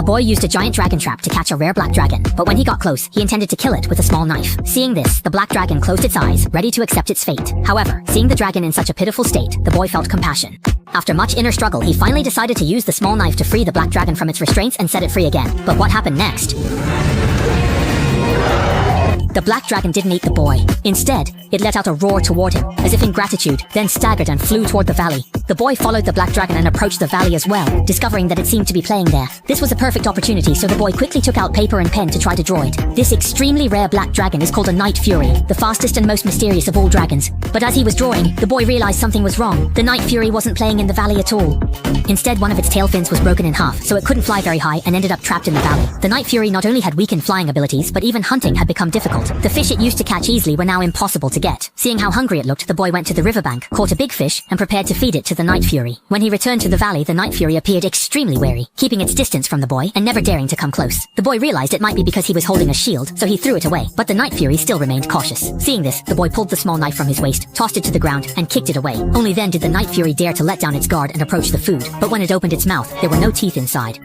boy used a giant dragon trap to catch a rare black dragon, but when he got close, he intended to kill it with a small knife. Seeing this, the black dragon closed its eyes, ready to accept its fate. However, seeing the dragon in such a pitiful state, the boy felt compassion. After much inner struggle, he finally decided to use the small knife to free the black dragon from its restraints and set it free again. But what happened next? The black dragon didn't eat the boy. Instead, it let out a roar toward him, as if in gratitude, then staggered and flew toward the valley. The boy followed the black dragon and approached the valley as well, discovering that it seemed to be playing there. This was a perfect opportunity, so the boy quickly took out paper and pen to try to draw it. This extremely rare black dragon is called a Night Fury, the fastest and most mysterious of all dragons. But as he was drawing, the boy realized something was wrong. The Night Fury wasn't playing in the valley at all. Instead, one of its tail fins was broken in half, so it couldn't fly very high and ended up trapped in the valley. The Night Fury not only had weakened flying abilities, but even hunting had become difficult. The fish it used to catch easily were now impossible to get. Seeing how hungry it looked, the boy went to the riverbank, caught a big fish, and prepared to feed it to the Night Fury. When he returned to the valley, the Night Fury appeared extremely wary, keeping its distance from the boy and never daring to come close. The boy realized it might be because he was holding a shield, so he threw it away, but the Night Fury still remained cautious. Seeing this, the boy pulled the small knife from his waist, tossed it to the ground, and kicked it away. Only then did the Night Fury dare to let down its guard and approach the food, but when it opened its mouth, there were no teeth inside.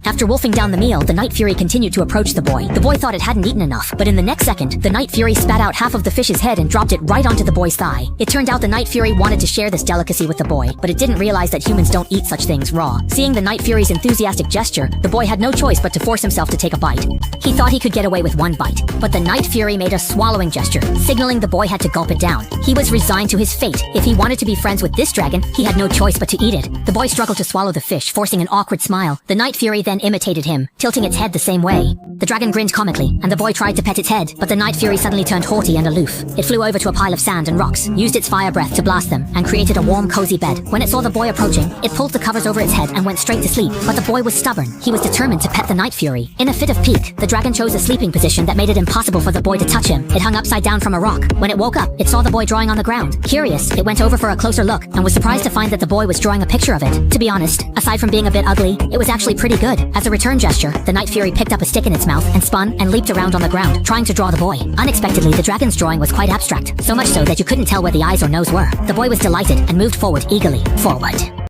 After wolfing down the meal, the Night Fury continued to approach the boy. The boy thought it hadn't eaten enough, but in the next second, the Night Fury spat out half of the fish's head and dropped it right onto the boy's thigh. It turned out the Night Fury wanted to share this delicacy with the boy, but it didn't realize that humans don't eat such things raw. Seeing the Night Fury's enthusiastic gesture, the boy had no choice but to force himself to take a bite. He thought he could get away with one bite, but the Night Fury made a swallowing gesture, signaling the boy had to gulp it down. He was resigned to his fate. If he wanted to be friends with this dragon, he had no choice but to eat it. The boy struggled to swallow the fish, forcing an awkward smile. The Night Fury then imitated him, tilting its head the same way. The dragon grinned comically, and the boy tried to pet its head, but the Night Fury suddenly turned haughty and aloof. It flew over to a pile of sand and rocks, used its fire breath to blast them, and created a warm, cozy bed. When it saw the boy approaching, it pulled the covers over its head and went straight to sleep. But the boy was stubborn. He was determined to pet the Night Fury. In a fit of pique, the dragon chose a sleeping position that made it impossible for the boy to touch him. It hung upside down from a rock. When it woke up, it saw the boy drawing on the ground. Curious, it went over for a closer look, and was surprised to find that the boy was drawing a picture of it. To be honest, aside from being a bit ugly, it was actually pretty good. As a return gesture, the Night Fury picked up a stick in its mouth and spun and leaped around on the ground, trying to draw the boy. Unexpectedly, the dragon's drawing was quite abstract, so much so that you couldn't tell where the eyes or nose were. The boy was delighted and moved forward eagerly. Forward.